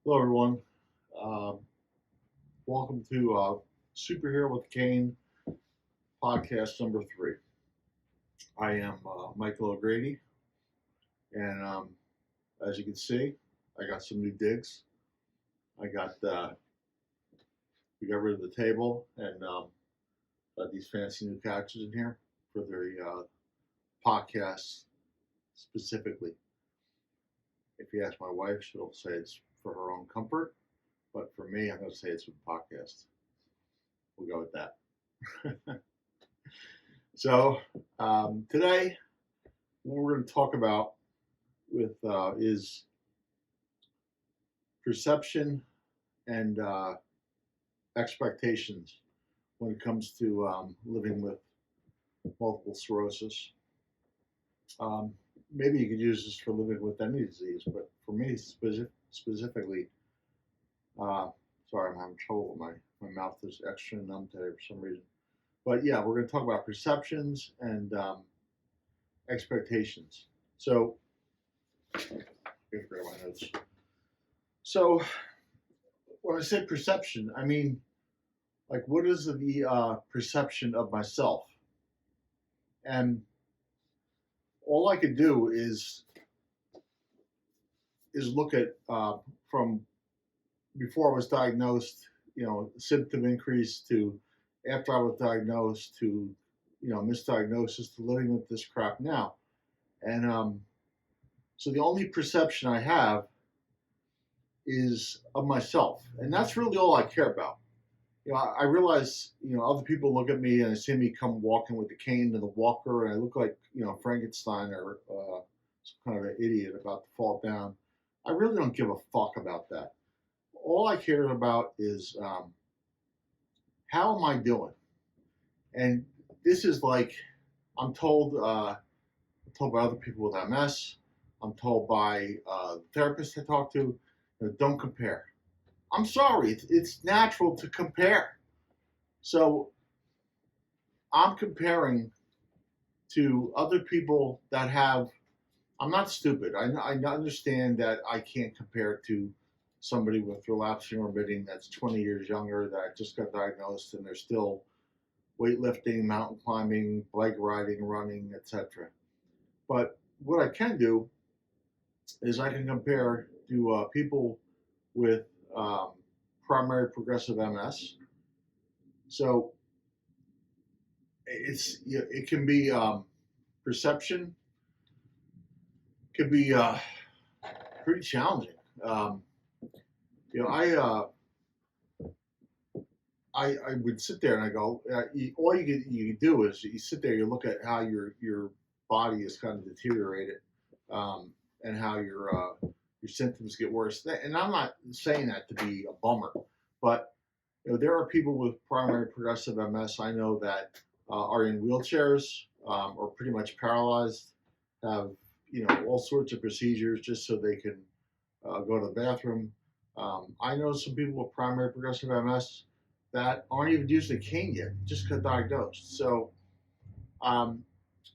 Hello, everyone. Um, Welcome to Superhero with Kane podcast number 3. I am Michael O'Grady, and as you can see, I got some new digs. I got we got rid of the table and got these fancy new couches in here for the podcast specifically. If you ask my wife, she'll say it's for her own comfort, but for me, I'm going to say it's for the podcast. We'll go with that. So today, what we're going to talk about with is perception and expectations when it comes to living with multiple sclerosis. Maybe you could use this for living with any disease, but for me specifically, sorry, I'm having trouble with my mouth is extra numb today for some reason. But yeah, we're going to talk about perceptions and expectations. So, I grab my notes. So, when I say perception, I mean, like, what is the perception of myself? And all I could do is look at from before I was diagnosed, symptom increase to after I was diagnosed to, misdiagnosis to living with this crap now. And so the only perception I have is of myself, and that's really all I care about. I realize, other people look at me and they see me come walking with the cane and the walker, and I look like, Frankenstein or some kind of an idiot about to fall down. I really don't give a fuck about that. All I care about is how am I doing? And this is like, I'm told by other people with MS, I'm told by therapists I talk to, don't compare. I'm sorry, it's natural to compare. So I'm comparing to other people that have, I'm not stupid. I understand that I can't compare to somebody with relapsing remitting that's 20 years younger that just got diagnosed and they're still weightlifting, mountain climbing, bike riding, running, etc. But what I can do is I can compare to people with primary progressive MS. So it can be perception, could be pretty challenging. I would sit there and I go, all you do is you sit there, you look at how your body is kind of deteriorated, and how your symptoms get worse. And I'm not saying that to be a bummer, but there are people with primary progressive MS I know that are in wheelchairs or pretty much paralyzed, have all sorts of procedures just so they can go to the bathroom. I know some people with primary progressive MS that aren't even using a cane yet, just got diagnosed. So I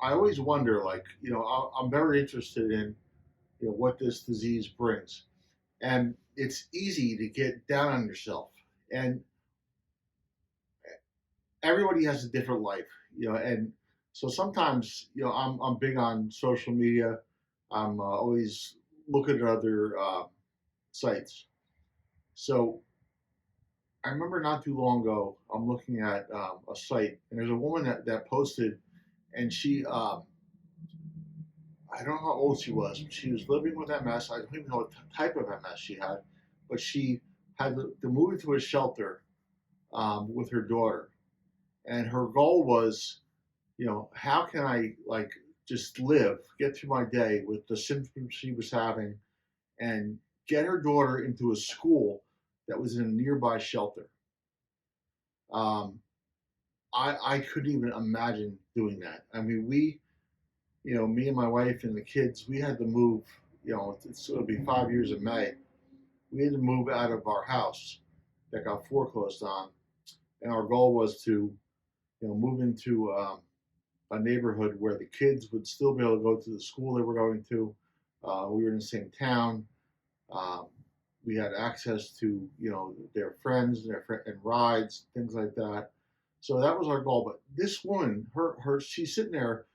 always wonder, like, I'm very interested in what this disease brings, and it's easy to get down on yourself. And everybody has a different life, and so sometimes, I'm big on social media. I'm always looking at other sites. So I remember not too long ago, I'm looking at a site, and there's a woman that posted, and she, I don't know how old she was. She was living with MS. I don't even know what type of MS she had, but she had to move into a shelter with her daughter. And her goal was, how can I just live, get through my day with the symptoms she was having, and get her daughter into a school that was in a nearby shelter. I couldn't even imagine doing that. I mean, me and my wife and the kids, we had to move. It'll be 5 years in May. We had to move out of our house that got foreclosed on, and our goal was to, move into a neighborhood where the kids would still be able to go to the school they were going to. We were in the same town. Um, we had access to, their friends and and rides, things like that. So that was our goal. But this woman, she's sitting there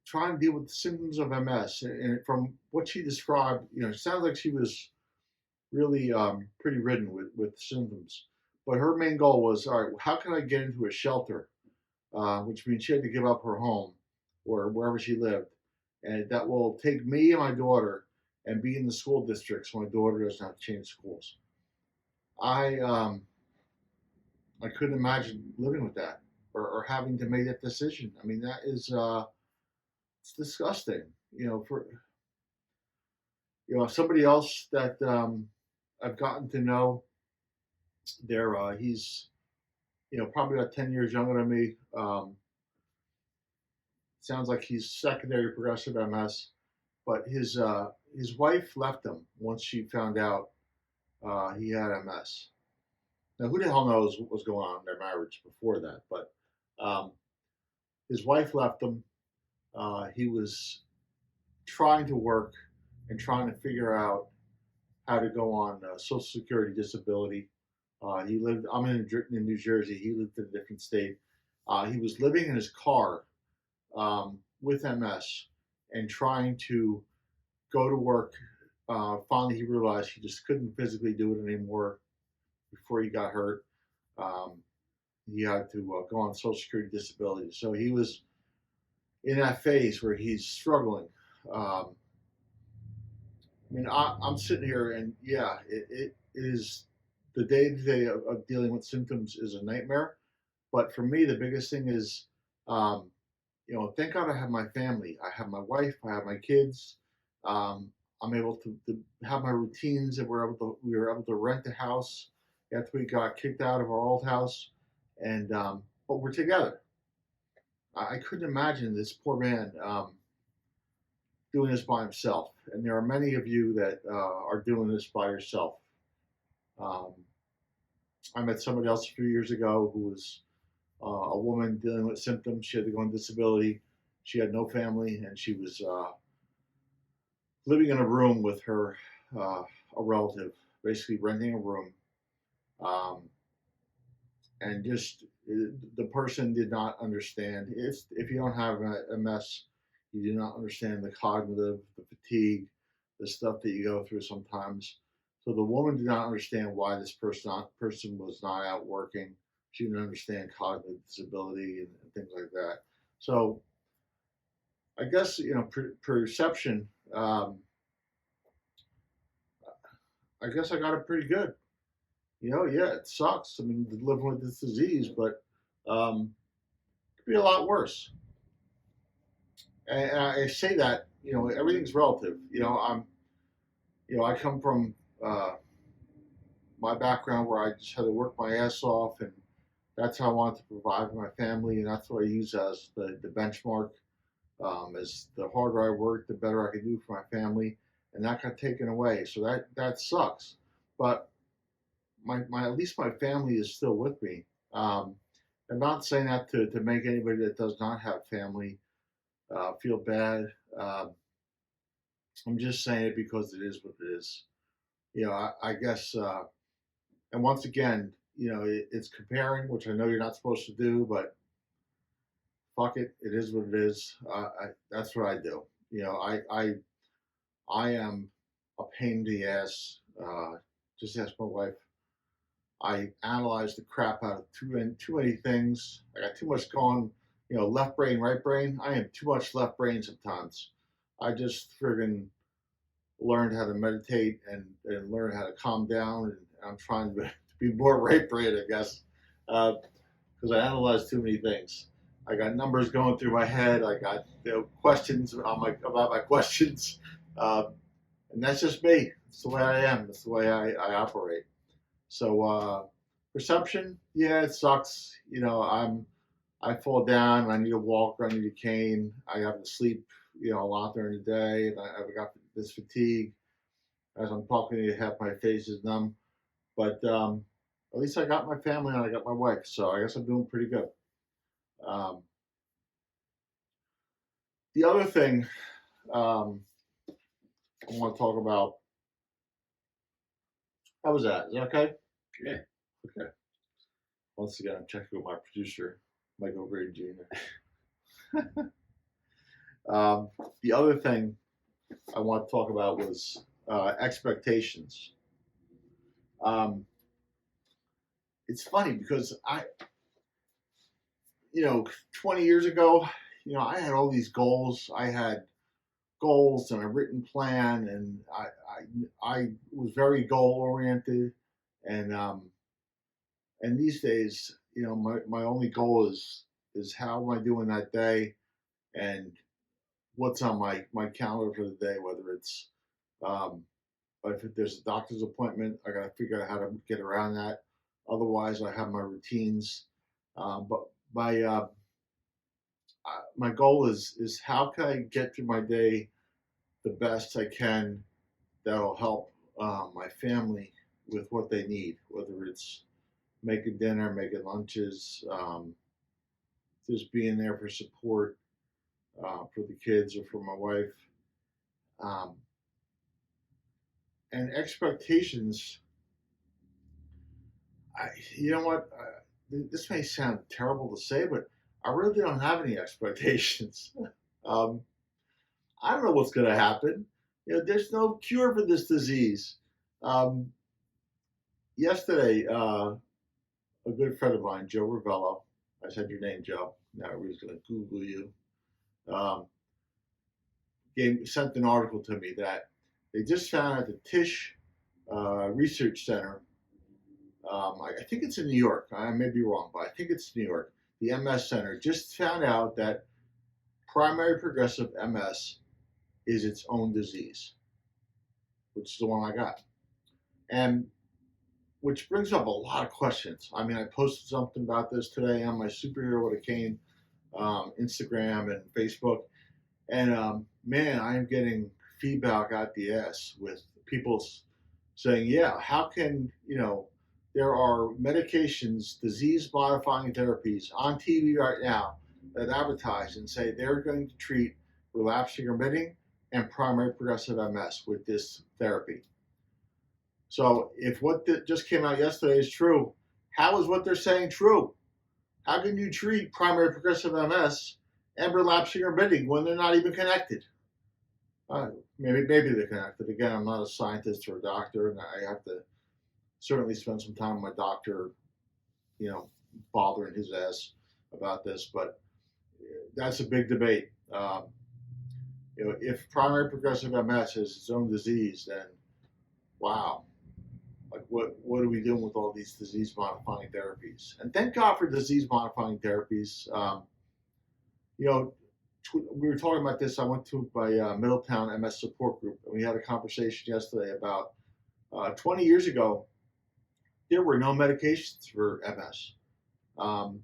trying to deal with the symptoms of MS, and from what she described, it sounds like she was really pretty ridden with symptoms. But her main goal was, all right, how can I get into a shelter, which means she had to give up her home or wherever she lived, and that will take me and my daughter and be in the school district so my daughter doesn't have to change schools. I I couldn't imagine living with that or having to make that decision. I mean, that is it's disgusting. For somebody else that I've gotten to know, he's probably about 10 years younger than me. Sounds like he's secondary progressive MS, but his wife left him once she found out he had MS. Now, who the hell knows what was going on in their marriage before that? But um, his wife left him. He was trying to work and trying to figure out how to go on Social Security disability. He lived. I'm in New Jersey. He lived in a different state. He was living in his car with MS and trying to go to work. Finally, he realized he just couldn't physically do it anymore before he got hurt. Um, he had to go on Social Security disability. So he was in that phase where he's struggling. Um, I mean, I'm sitting here, and yeah, it is the day to day of dealing with symptoms is a nightmare. But for me, the biggest thing is, um, thank God I have my family. I have my wife. I have my kids. Um, I'm able to have my routines, and we were able to rent a house after we got kicked out of our old house, and but we're together. I couldn't imagine this poor man doing this by himself, and there are many of you that are doing this by yourself. Um, I met somebody else a few years ago who was a woman dealing with symptoms. She had to go on disability. She had no family, and she was living in a room with a relative, basically renting a room. Um, and just the person did not understand. If you don't have a MS, you do not understand the cognitive, the fatigue, the stuff that you go through sometimes. So the woman did not understand why this person was not out working. She didn't understand cognitive disability and things like that. So I guess perception. I guess I got it pretty good. Yeah, it sucks. I mean, living with this disease, but it could be a lot worse. And I say that everything's relative. I come from uh, my background where I just had to work my ass off, and that's how I wanted to provide for my family, and that's what I use as the benchmark. As the harder I worked, the better I could do for my family, and that got taken away. So that sucks. But my at least my family is still with me. I'm not saying that to make anybody that does not have family feel bad. I'm just saying it because it is what it is. I guess, and once again, it's comparing, which I know you're not supposed to do, but fuck it, it is what it is. That's what I do. I am a pain in the ass. Just ask my wife. I analyze the crap out of too many things. I got too much going. Left brain, right brain. I am too much left brain sometimes. I just friggin' learned how to meditate and learn how to calm down. And I'm trying to be more right brain, I guess, because I analyze too many things. I got numbers going through my head. I got questions about my questions, and that's just me. It's the way I am. It's the way I operate. So perception, yeah, it sucks. I fall down. I need a walker. I need a cane. I have to sleep, a lot during the day, and I've got this fatigue. As I'm talking to you, half my face is numb. But at least I got my family and I got my wife, so I guess I'm doing pretty good. Um, the other thing I want to talk about How was that? Is that okay? Yeah. Okay. Once again, I'm checking with my producer, Michael Green Jr. Um, the other thing I want to talk about was expectations. Um, it's funny because 20 years ago, I had all these goals. I had goals and a written plan, and I was very goal oriented, and these days, my only goal is how am I doing that day, and what's on my calendar for the day, whether it's um, if there's a doctor's appointment, I got to figure out how to get around that. Otherwise, I have my routines. But my goal is how can I get through my day the best I can that'll help my family with what they need, whether it's making dinner, making lunches, just being there for support for the kids or for my wife. Um, and expectations, you know what? This may sound terrible to say, but I really don't have any expectations. um, I don't know what's going to happen. There's no cure for this disease. Um, Yesterday, a good friend of mine, Joe Ravello, I said your name, Joe. Now everybody's going to Google you. Um, sent an article to me that they just found at the Tisch Research Center. I think it's in New York. I may be wrong, but I think it's New York. The MS Center just found out that primary progressive MS is its own disease, which is the one I got. And which brings up a lot of questions. I mean, I posted something about this today on my Superhero With a Cane Instagram and Facebook. And man, I am getting feedback out the ass with people saying, yeah, how can, there are medications, disease modifying therapies on TV right now that advertise and say they're going to treat relapsing remitting and primary progressive MS with this therapy. So if what just came out yesterday is true, how is what they're saying true? How can you treat primary progressive MS and relapsing remitting when they're not even connected? Maybe they're connected. Again, I'm not a scientist or a doctor, and I have to certainly spend some time with my doctor, you know, bothering his ass about this. But that's a big debate. If primary progressive MS is its own disease, then wow, like what are we doing with all these disease modifying therapies? And thank God for disease modifying therapies. You know, we were talking about this. I went to my Middletown MS support group, and we had a conversation yesterday about 20 years ago, there were no medications for MS. Um,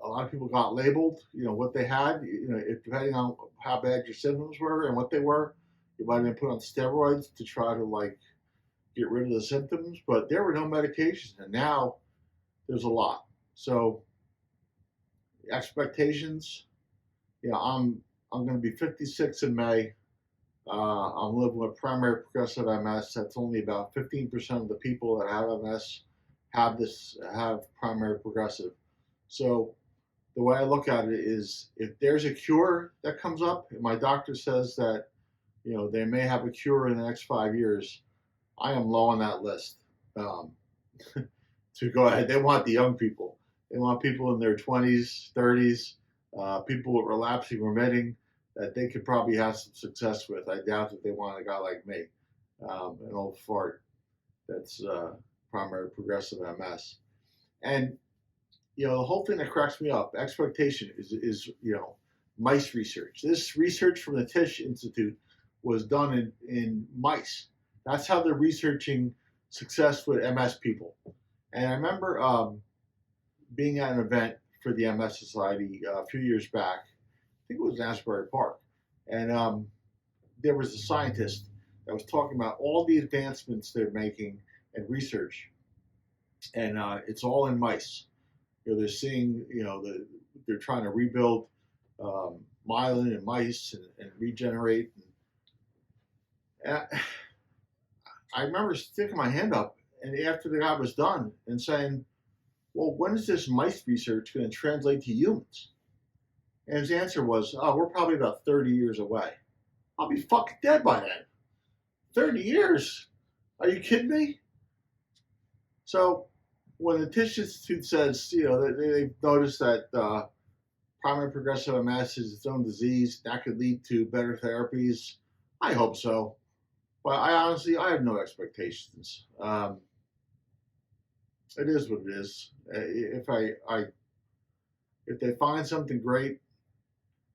a lot of people got labeled, what they had, depending on how bad your symptoms were and what they were, you might have been put on steroids to try to like get rid of the symptoms, but there were no medications, and now there's a lot. So expectations, I'm going to be 56 in May. I'm living with primary progressive MS. That's only about 15% of the people that have MS have primary progressive. So the way I look at it is, if there's a cure that comes up, and my doctor says that they may have a cure in the next 5 years, I am low on that list. Um, to go ahead, they want the young people. They want people in their 20s, 30s, people with relapsing remitting that they could probably have some success with. I doubt that they want a guy like me, an old fart that's primary progressive MS. And the whole thing that cracks me up, expectation is mice research. This research from the Tisch Institute was done in mice. That's how they're researching success with MS people. And I remember being at an event for the MS Society a few years back. I think it was in Asbury Park. And there was a scientist that was talking about all the advancements they're making in research. And it's all in mice. They're seeing, they're trying to rebuild myelin in mice and regenerate. And I remember sticking my hand up, and after the guy was done, and saying, "Well, when is this mice research going to translate to humans?" And his answer was, "Oh, we're probably about 30 years away." I'll be fucking dead by then. 30 years? Are you kidding me? So when the Tisch Institute says, they've noticed that primary progressive MS is its own disease, that could lead to better therapies, I hope so. But I have no expectations. It is what it is. If they find something great,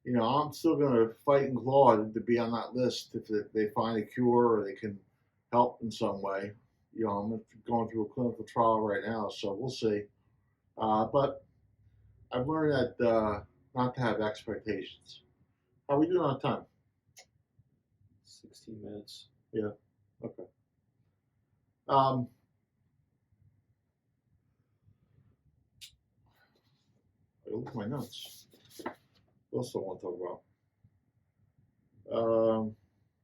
I'm still going to fight and claw to be on that list if they find a cure or they can help in some way. I'm going through a clinical trial right now, so we'll see. But I've learned that not to have expectations. How are we doing on time? 16 minutes. Yeah. Okay. I look at my notes. What else do I want to talk about?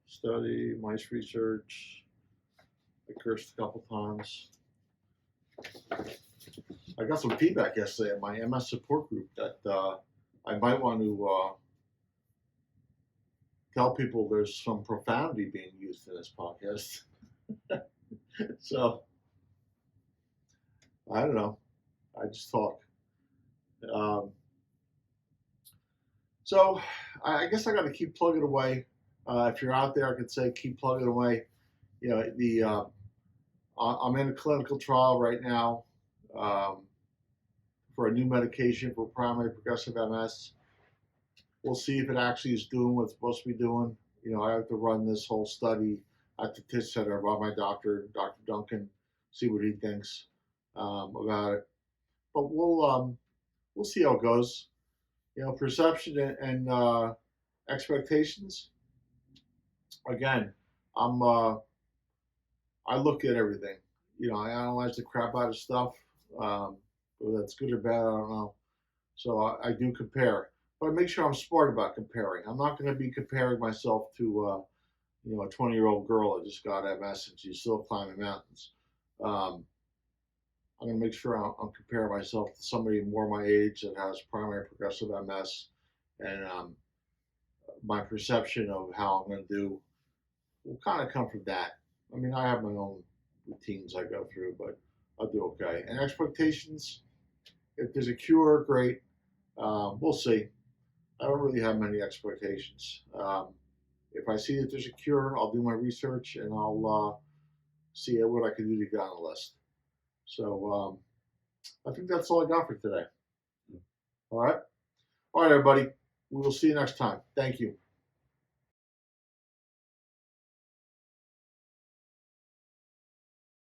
Study, mice research. I cursed a couple times. I got some feedback yesterday at my MS support group that I might want to tell people there's some profanity being used in this podcast. So, I don't know. I just talk. So, I guess I got to keep plugging away. If you're out there, I could say keep plugging away. I'm in a clinical trial right now for a new medication for primary progressive MS. We'll see if it actually is doing what it's supposed to be doing. I have to run this whole study at the Tisch Center by my doctor, Dr. Duncan, see what he thinks about it. But we'll see how it goes. Perception and expectations. Again, I look at everything. I analyze the crap out of stuff. Whether that's good or bad, I don't know. So I do compare, but I make sure I'm smart about comparing. I'm not going to be comparing myself to a 20-year-old girl that just got MS and she's still climbing mountains. I'm going to make sure I'm comparing myself to somebody more my age that has primary progressive MS, and my perception of how I'm going to do will kind of come from that. I mean, I have my own routines I go through, but I'll do okay. And expectations, if there's a cure, great. We'll see. I don't really have many expectations. If I see that there's a cure, I'll do my research and I'll see what I can do to get on the list. So I think that's all I got for today. All right. All right, everybody. We will see you next time. Thank you.